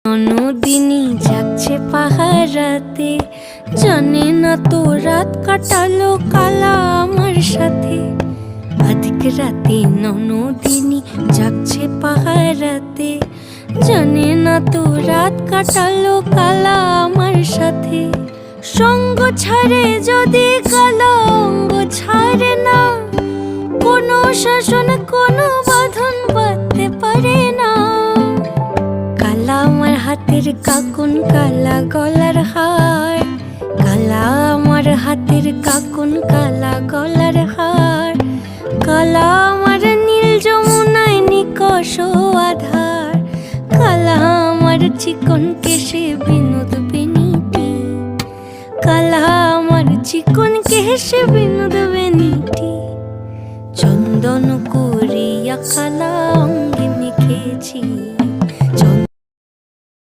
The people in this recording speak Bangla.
নদিনী যাচ্ছে পাহারাতে, জানে না তো রাত কাটালো কালা আমার সাথে। আধিক রাতে নদিনী যাচ্ছে পাহারাতে, জানে না তো রাত কাটালো কালা আমার সাথে। সঙ্গ ছাড়ে যদি কালা অঙ্গ ছাড়ে না, কোনো শাসন কোনো বাঁধন বাঁধতে পারে না। কালা আমার হাতের কাকুন কালা গলার হার, কালা আমার হাতের কাকুন কালা গলার হার। কালা আমার নীল যমুনায় নিকষ আধার, কালা আমার চিকন কেশে বিনোদ বেনিটি। কালা আমার চিকন কেশে বিনোদ বেনিটি। চন্দন করিয়া কালা অঙ্গে মেখেছি।